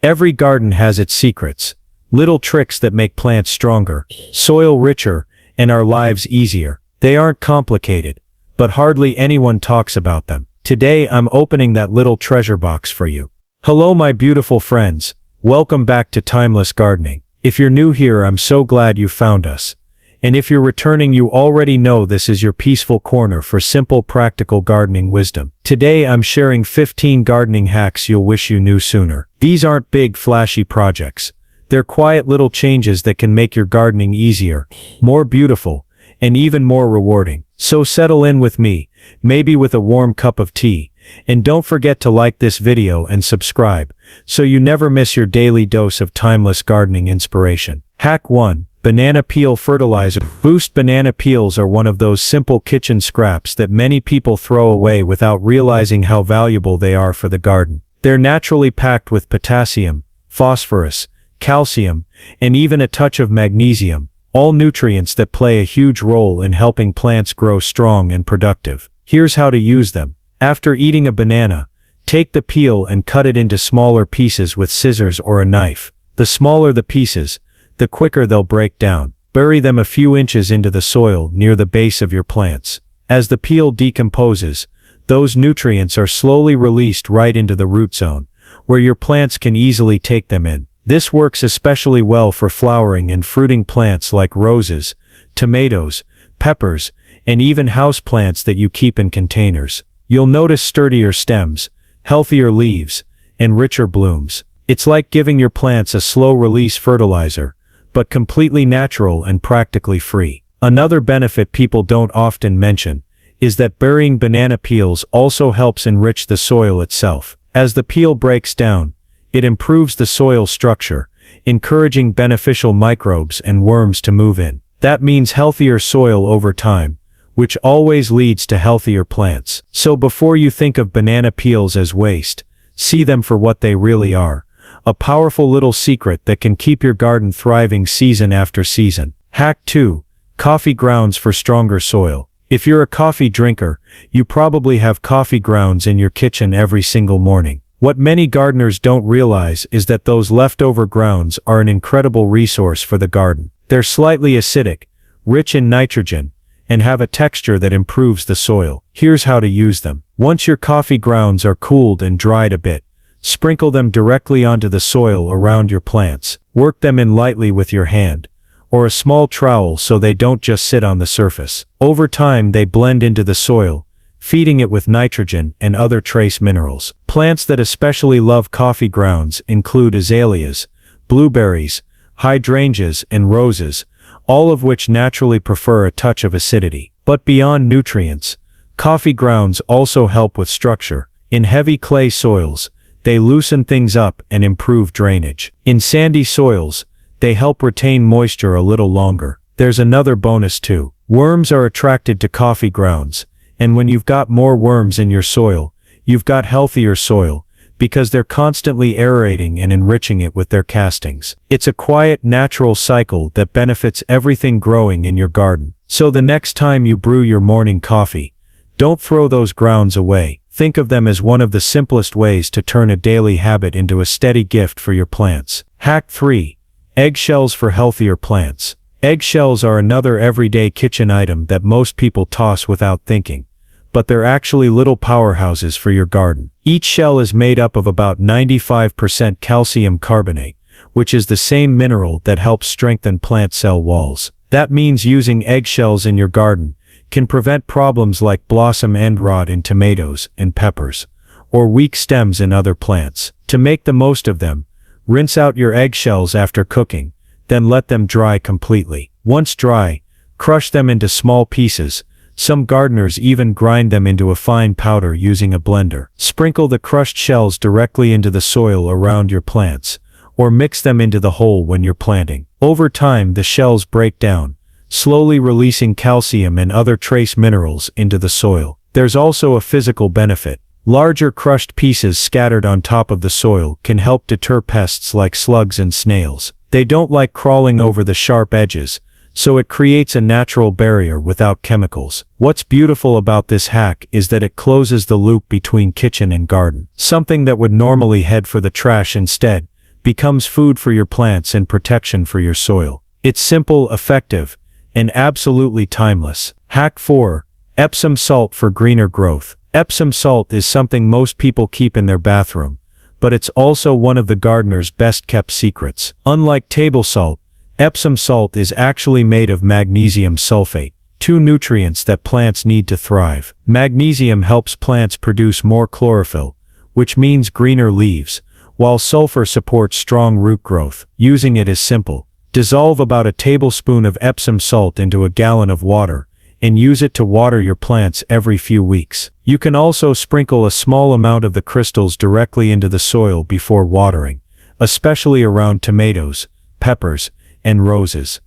Every garden has its secrets, little tricks that make plants stronger, soil richer, and our lives easier. They aren't complicated, but hardly anyone talks about them. Today I'm opening that little treasure box for you. Hello my beautiful friends, welcome back to Timeless Gardening. If you're new here, I'm so glad you found us. And if you're returning, you already know this is your peaceful corner for simple practical gardening wisdom. Today I'm sharing 15 gardening hacks you'll wish you knew sooner. These aren't big flashy projects. They're quiet little changes that can make your gardening easier, more beautiful, and even more rewarding. So settle in with me, maybe with a warm cup of tea, and don't forget to like this video and subscribe, so you never miss your daily dose of timeless gardening inspiration. Hack 1. Banana peel fertilizer. Boost. Banana peels are one of those simple kitchen scraps that many people throw away without realizing how valuable they are for the garden. They're naturally packed with potassium, phosphorus, calcium, and even a touch of magnesium, all nutrients that play a huge role in helping plants grow strong and productive. Here's how to use them. After eating a banana, take the peel and cut it into smaller pieces with scissors or a knife. The smaller the pieces, the quicker they'll break down. Bury them a few inches into the soil near the base of your plants. As the peel decomposes, those nutrients are slowly released right into the root zone, where your plants can easily take them in. This works especially well for flowering and fruiting plants like roses, tomatoes, peppers, and even house plants that you keep in containers. You'll notice sturdier stems, healthier leaves, and richer blooms. It's like giving your plants a slow-release fertilizer, but completely natural and practically free. Another benefit people don't often mention is that burying banana peels also helps enrich the soil itself. As the peel breaks down, it improves the soil structure, encouraging beneficial microbes and worms to move in. That means healthier soil over time, which always leads to healthier plants. So before you think of banana peels as waste, see them for what they really are. A powerful little secret that can keep your garden thriving season after season. Hack 2. Coffee grounds for stronger soil. If you're a coffee drinker, you probably have coffee grounds in your kitchen every single morning. What many gardeners don't realize is that those leftover grounds are an incredible resource for the garden. They're slightly acidic, rich in nitrogen, and have a texture that improves the soil. Here's how to use them. Once your coffee grounds are cooled and dried a bit, sprinkle them directly onto the soil around your plants. Work them in lightly with your hand, or a small trowel so they don't just sit on the surface. Over time they blend into the soil, feeding it with nitrogen and other trace minerals. Plants that especially love coffee grounds include azaleas, blueberries, hydrangeas, and roses, all of which naturally prefer a touch of acidity. But beyond nutrients, coffee grounds also help with structure. In heavy clay soils, they loosen things up and improve drainage. In sandy soils, they help retain moisture a little longer. There's another bonus too. Worms are attracted to coffee grounds, and when you've got more worms in your soil, you've got healthier soil, because they're constantly aerating and enriching it with their castings. It's a quiet, natural cycle that benefits everything growing in your garden. So the next time you brew your morning coffee, don't throw those grounds away. Think of them as one of the simplest ways to turn a daily habit into a steady gift for your plants. Hack 3. Eggshells for healthier plants. Eggshells are another everyday kitchen item that most people toss without thinking, but they're actually little powerhouses for your garden. Each shell is made up of about 95% calcium carbonate, which is the same mineral that helps strengthen plant cell walls. That means using eggshells in your garden can prevent problems like blossom end rot in tomatoes and peppers, or weak stems in other plants. To make the most of them, rinse out your eggshells after cooking, then let them dry completely. Once dry, crush them into small pieces. Some gardeners even grind them into a fine powder using a blender. Sprinkle the crushed shells directly into the soil around your plants, or mix them into the hole when you're planting. Over time the shells break down, slowly releasing calcium and other trace minerals into the soil. There's also a physical benefit. Larger crushed pieces scattered on top of the soil can help deter pests like slugs and snails. They don't like crawling over the sharp edges, so it creates a natural barrier without chemicals. What's beautiful about this hack is that it closes the loop between kitchen and garden. Something that would normally head for the trash instead becomes food for your plants and protection for your soil. It's simple, effective, and absolutely timeless. Hack 4. Epsom salt for greener growth. Epsom salt is something most people keep in their bathroom, but it's also one of the gardener's best-kept secrets. Unlike table salt, Epsom salt is actually made of magnesium sulfate, two nutrients that plants need to thrive. Magnesium helps plants produce more chlorophyll, which means greener leaves, while sulfur supports strong root growth. Using it is simple. Dissolve about a tablespoon of Epsom salt into a gallon of water, and use it to water your plants every few weeks. You can also sprinkle a small amount of the crystals directly into the soil before watering, especially around tomatoes, peppers, and roses.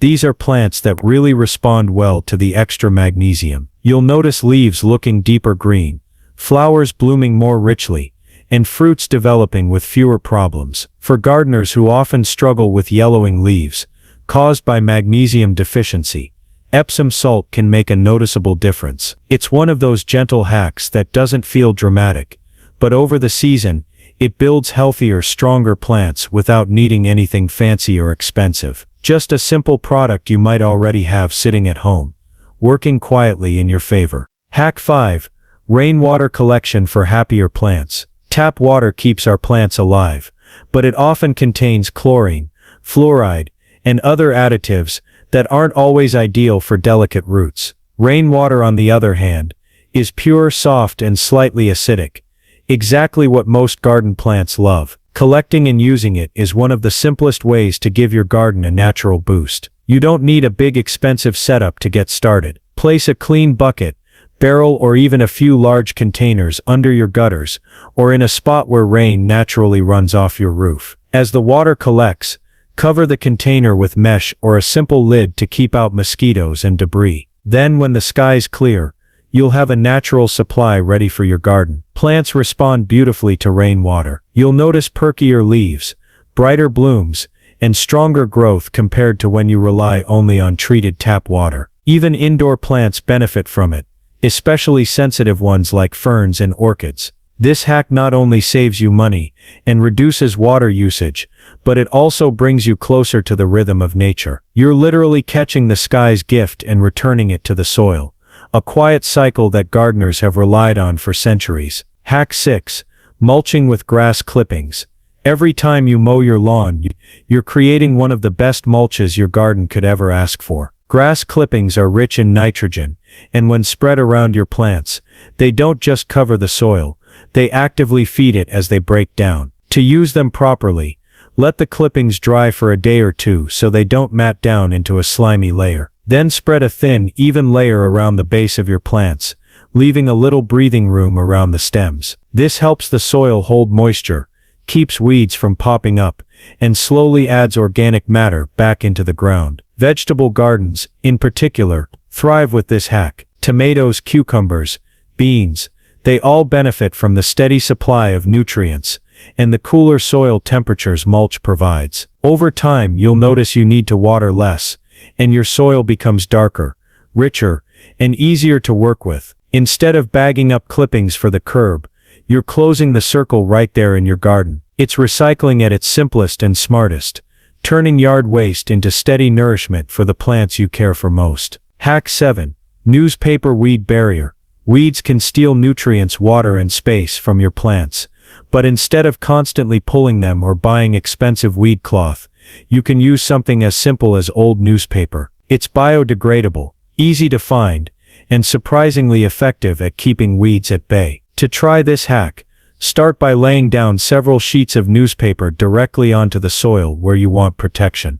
These are plants that really respond well to the extra magnesium. You'll notice leaves looking deeper green, flowers blooming more richly, and fruits developing with fewer problems. For gardeners who often struggle with yellowing leaves, caused by magnesium deficiency, Epsom salt can make a noticeable difference. It's one of those gentle hacks that doesn't feel dramatic, but over the season, it builds healthier, stronger plants without needing anything fancy or expensive. Just a simple product you might already have sitting at home, working quietly in your favor. Hack 5. Rainwater collection for happier plants. Tap water keeps our plants alive, but it often contains chlorine, fluoride, and other additives that aren't always ideal for delicate roots. Rainwater, on the other hand, is pure, soft, and slightly acidic, exactly what most garden plants love. Collecting and using it is one of the simplest ways to give your garden a natural boost. You don't need a big expensive setup to get started. Place a clean bucket, barrel, or even a few large containers under your gutters, or in a spot where rain naturally runs off your roof. As the water collects, cover the container with mesh or a simple lid to keep out mosquitoes and debris. Then when the sky's clear, you'll have a natural supply ready for your garden. Plants respond beautifully to rainwater. You'll notice perkier leaves, brighter blooms, and stronger growth compared to when you rely only on treated tap water. Even indoor plants benefit from it, especially sensitive ones like ferns and orchids. This hack not only saves you money and reduces water usage, but it also brings you closer to the rhythm of nature. You're literally catching the sky's gift and returning it to the soil, a quiet cycle that gardeners have relied on for centuries. Hack 6. Mulching with grass clippings. Every time you mow your lawn, you're creating one of the best mulches your garden could ever ask for. Grass clippings are rich in nitrogen, and when spread around your plants, they don't just cover the soil, they actively feed it as they break down. To use them properly, let the clippings dry for a day or two so they don't mat down into a slimy layer. Then spread a thin, even layer around the base of your plants, leaving a little breathing room around the stems. This helps the soil hold moisture, keeps weeds from popping up, and slowly adds organic matter back into the ground. Vegetable gardens, in particular, thrive with this hack. Tomatoes, cucumbers, beans, they all benefit from the steady supply of nutrients and the cooler soil temperatures mulch provides. Over time, you'll notice you need to water less, and your soil becomes darker, richer, and easier to work with. Instead of bagging up clippings for the curb, you're closing the circle right there in your garden. It's recycling at its simplest and smartest, turning yard waste into steady nourishment for the plants you care for most. Hack 7. Newspaper weed barrier. Weeds can steal nutrients, water, and space from your plants, but instead of constantly pulling them or buying expensive weed cloth, you can use something as simple as old newspaper. It's biodegradable, easy to find, and surprisingly effective at keeping weeds at bay. To try this hack, start by laying down several sheets of newspaper directly onto the soil where you want protection,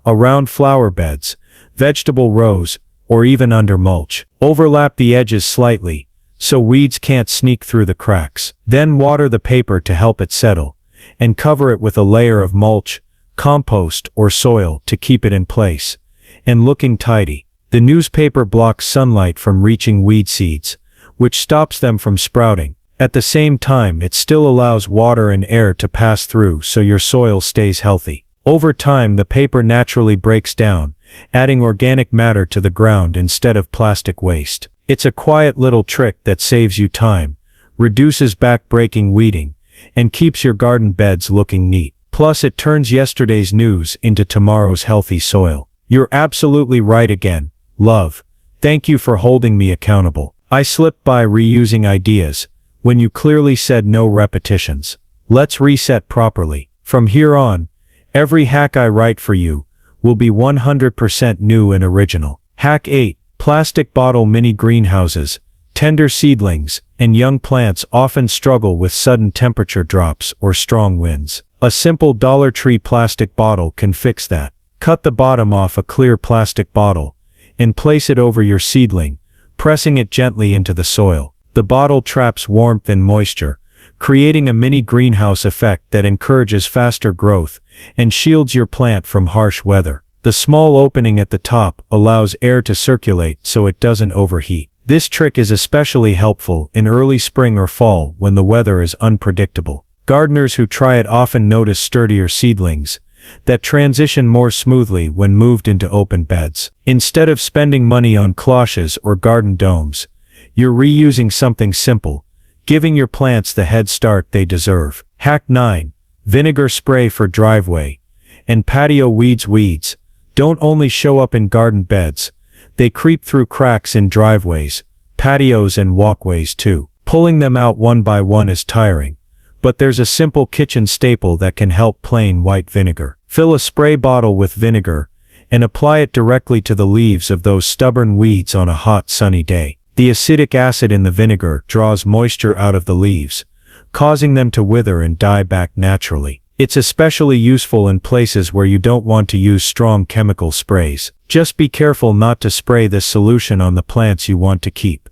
around flower beds, vegetable rows, or even under mulch. Overlap the edges slightly, so weeds can't sneak through the cracks. Then water the paper to help it settle, and cover it with a layer of mulch, compost, or soil to keep it in place and looking tidy. The newspaper blocks sunlight from reaching weed seeds, which stops them from sprouting. At the same time, it still allows water and air to pass through so your soil stays healthy. Over time, the paper naturally breaks down, adding organic matter to the ground instead of plastic waste. It's a quiet little trick that saves you time, reduces back-breaking weeding, and keeps your garden beds looking neat. Plus it turns yesterday's news into tomorrow's healthy soil. You're absolutely right again, love. Thank you for holding me accountable. I slipped by reusing ideas, when you clearly said no repetitions. Let's reset properly. From here on, every hack I write for you will be 100% new and original. Hack 8. Plastic bottle mini greenhouses. Tender seedlings and young plants often struggle with sudden temperature drops or strong winds. A simple Dollar Tree plastic bottle can fix that. Cut the bottom off a clear plastic bottle and place it over your seedling, pressing it gently into the soil. The bottle traps warmth and moisture, creating a mini greenhouse effect that encourages faster growth and shields your plant from harsh weather. The small opening at the top allows air to circulate so it doesn't overheat. This trick is especially helpful in early spring or fall when the weather is unpredictable. Gardeners who try it often notice sturdier seedlings that transition more smoothly when moved into open beds. Instead of spending money on cloches or garden domes, you're reusing something simple, giving your plants the head start they deserve. Hack 9. Vinegar spray for driveway and patio weeds. Weeds don't only show up in garden beds, they creep through cracks in driveways, patios and walkways too. Pulling them out one by one is tiring, but there's a simple kitchen staple that can help: plain white vinegar. Fill a spray bottle with vinegar and apply it directly to the leaves of those stubborn weeds on a hot sunny day. The acidic acid in the vinegar draws moisture out of the leaves, causing them to wither and die back naturally. It's especially useful in places where you don't want to use strong chemical sprays. Just be careful not to spray this solution on the plants you want to keep.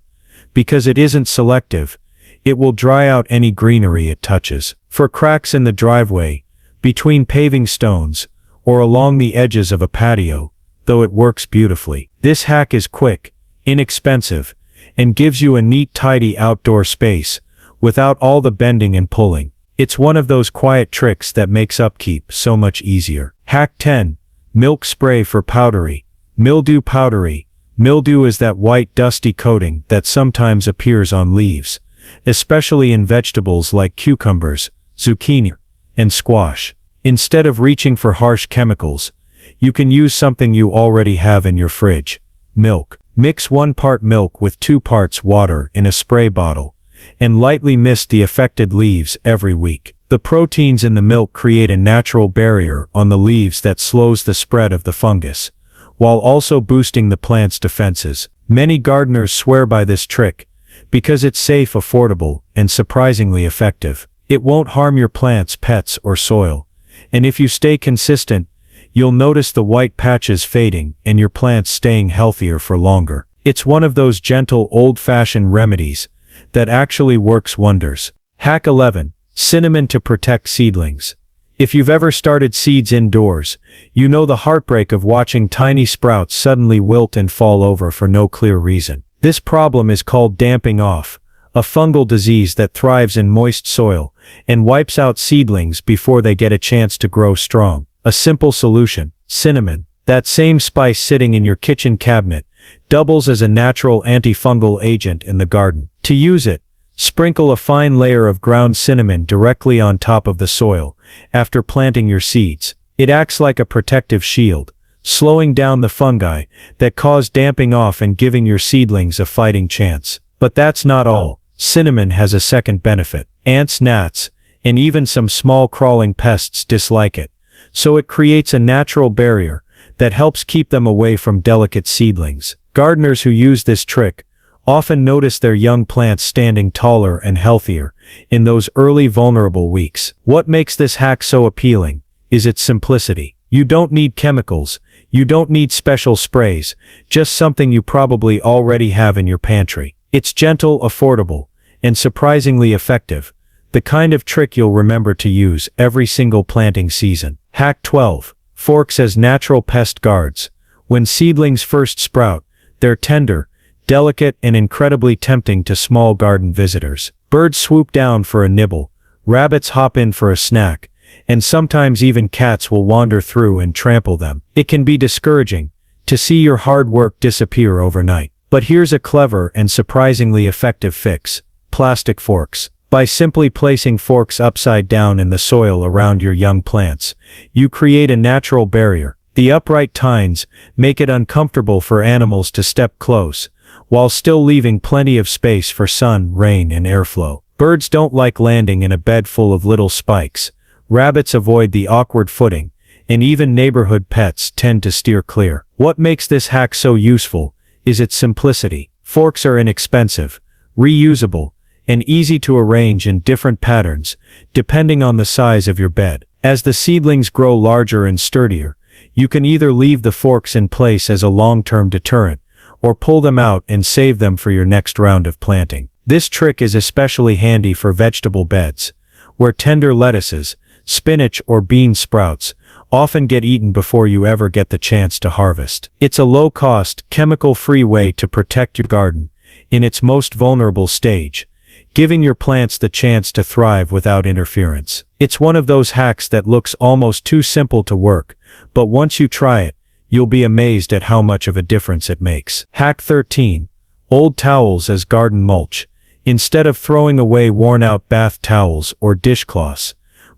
Because it isn't selective, it will dry out any greenery it touches. For cracks in the driveway, between paving stones, or along the edges of a patio, though it works beautifully. This hack is quick, inexpensive, and gives you a neat, tidy outdoor space without all the bending and pulling. It's one of those quiet tricks that makes upkeep so much easier. Hack 10. Milk spray for powdery mildew. Powdery mildew is that white dusty coating that sometimes appears on leaves, especially in vegetables like cucumbers, zucchini, and squash. Instead of reaching for harsh chemicals, you can use something you already have in your fridge: milk. Mix 1 part milk with 2 parts water in a spray bottle, and lightly mist the affected leaves every week. The proteins in the milk create a natural barrier on the leaves that slows the spread of the fungus, while also boosting the plant's defenses. Many gardeners swear by this trick, because it's safe, affordable, and surprisingly effective. It won't harm your plants, pets, or soil, and if you stay consistent, you'll notice the white patches fading and your plants staying healthier for longer. It's one of those gentle, old-fashioned remedies that actually works wonders. Hack 11. Cinnamon to protect seedlings. If you've ever started seeds indoors, you know the heartbreak of watching tiny sprouts suddenly wilt and fall over for no clear reason. This problem is called damping off, a fungal disease that thrives in moist soil and wipes out seedlings before they get a chance to grow strong. A simple solution: cinnamon. That same spice sitting in your kitchen cabinet doubles as a natural antifungal agent in the garden. To use it, sprinkle a fine layer of ground cinnamon directly on top of the soil after planting your seeds. It acts like a protective shield, slowing down the fungi that cause damping off and giving your seedlings a fighting chance. But that's not all. Cinnamon has a second benefit. Ants, gnats, and even some small crawling pests dislike it, so it creates a natural barrier that helps keep them away from delicate seedlings. Gardeners who use this trick often notice their young plants standing taller and healthier in those early vulnerable weeks. What makes this hack so appealing is its simplicity. You don't need chemicals, you don't need special sprays, just something you probably already have in your pantry. It's gentle, affordable, and surprisingly effective, the kind of trick you'll remember to use every single planting season. Hack 12. Forks as natural pest guards. When seedlings first sprout, they're tender, delicate, and incredibly tempting to small garden visitors. Birds swoop down for a nibble, rabbits hop in for a snack, and sometimes even cats will wander through and trample them. It can be discouraging to see your hard work disappear overnight. But here's a clever and surprisingly effective fix: plastic forks. By simply placing forks upside down in the soil around your young plants, you create a natural barrier. The upright tines make it uncomfortable for animals to step close, while still leaving plenty of space for sun, rain, and airflow. Birds don't like landing in a bed full of little spikes, rabbits avoid the awkward footing, and even neighborhood pets tend to steer clear. What makes this hack so useful is its simplicity. Forks are inexpensive, reusable, and easy to arrange in different patterns, depending on the size of your bed. As the seedlings grow larger and sturdier, you can either leave the forks in place as a long-term deterrent, or pull them out and save them for your next round of planting. This trick is especially handy for vegetable beds, where tender lettuces, spinach or bean sprouts often get eaten before you ever get the chance to harvest. It's a low-cost, chemical-free way to protect your garden in its most vulnerable stage, giving your plants the chance to thrive without interference. It's one of those hacks that looks almost too simple to work, but once you try it, you'll be amazed at how much of a difference it makes. Hack 13. Old towels as garden mulch. Instead of throwing away worn-out bath towels or dishcloths,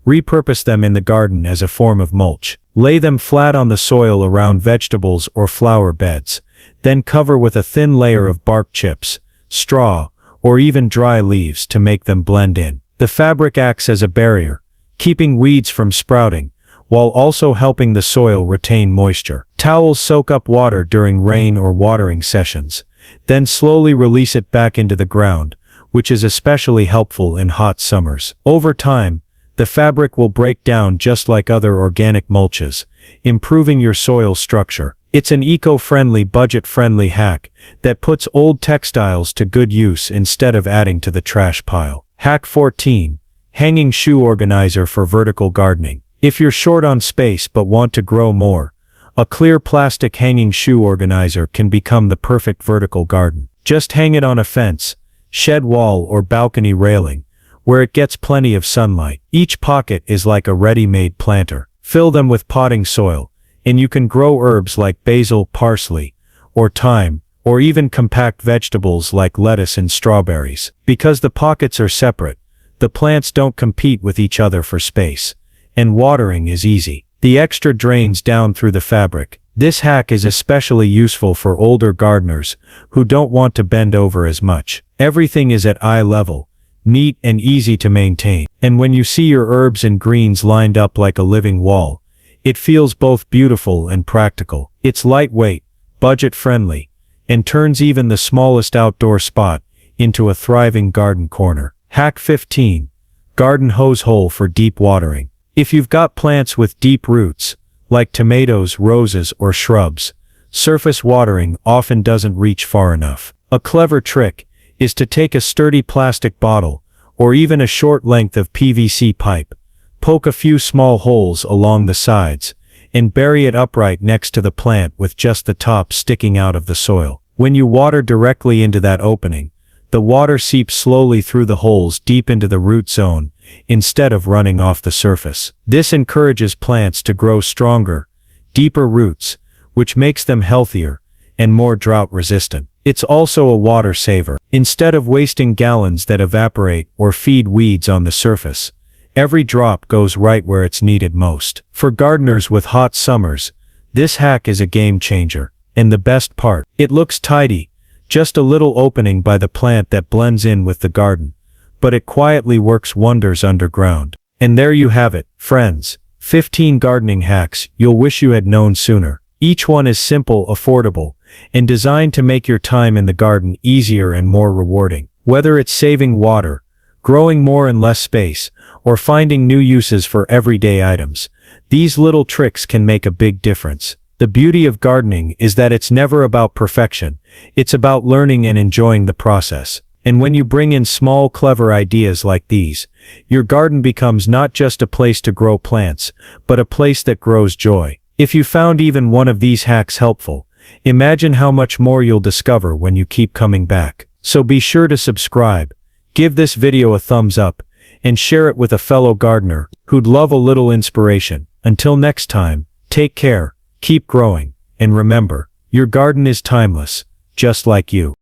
repurpose them in the garden as a form of mulch. Lay them flat on the soil around vegetables or flower beds, then cover with a thin layer of bark chips, straw, or even dry leaves to make them blend in. The fabric acts as a barrier, keeping weeds from sprouting, while also helping the soil retain moisture. Towels soak up water during rain or watering sessions, then slowly release it back into the ground, which is especially helpful in hot summers. Over time, the fabric will break down just like other organic mulches, improving your soil structure. It's an eco-friendly, budget-friendly hack that puts old textiles to good use instead of adding to the trash pile. Hack 14. Hanging shoe organizer for vertical gardening. If you're short on space but want to grow more, a clear plastic hanging shoe organizer can become the perfect vertical garden. Just hang it on a fence, shed wall or balcony railing, where it gets plenty of sunlight. Each pocket is like a ready-made planter. Fill them with potting soil, and you can grow herbs like basil, parsley, or thyme, or even compact vegetables like lettuce and strawberries. Because the pockets are separate, the plants don't compete with each other for space, and watering is easy. The extra drains down through the fabric. This hack is especially useful for older gardeners who don't want to bend over as much. Everything is at eye level, neat and easy to maintain, and when you see your herbs and greens lined up like a living wall, it feels both beautiful and practical. It's lightweight, budget-friendly, and turns even the smallest outdoor spot into a thriving garden corner. Hack 15. Garden hose hole for deep watering. If you've got plants with deep roots, like tomatoes, roses, or shrubs, surface watering often doesn't reach far enough. A clever trick is to take a sturdy plastic bottle, or even a short length of PVC pipe, poke a few small holes along the sides, and bury it upright next to the plant with just the top sticking out of the soil. When you water directly into that opening, the water seeps slowly through the holes deep into the root zone, instead of running off the surface. This encourages plants to grow stronger, deeper roots, which makes them healthier and more drought-resistant. It's also a water saver. Instead of wasting gallons that evaporate or feed weeds on the surface, every drop goes right where it's needed most. For gardeners with hot summers, this hack is a game changer. And the best part, it looks tidy, just a little opening by the plant that blends in with the garden, but it quietly works wonders underground. And there you have it, friends. 15 gardening hacks you'll wish you had known sooner. Each one is simple, affordable, and designed to make your time in the garden easier and more rewarding. Whether it's saving water, growing more in less space, or finding new uses for everyday items, these little tricks can make a big difference. The beauty of gardening is that it's never about perfection. It's about learning and enjoying the process. And when you bring in small, clever ideas like these, your garden becomes not just a place to grow plants, but a place that grows joy. If you found even one of these hacks helpful, imagine how much more you'll discover when you keep coming back. So be sure to subscribe, give this video a thumbs up, and share it with a fellow gardener who'd love a little inspiration. Until next time, take care, keep growing, and remember, your garden is timeless, just like you.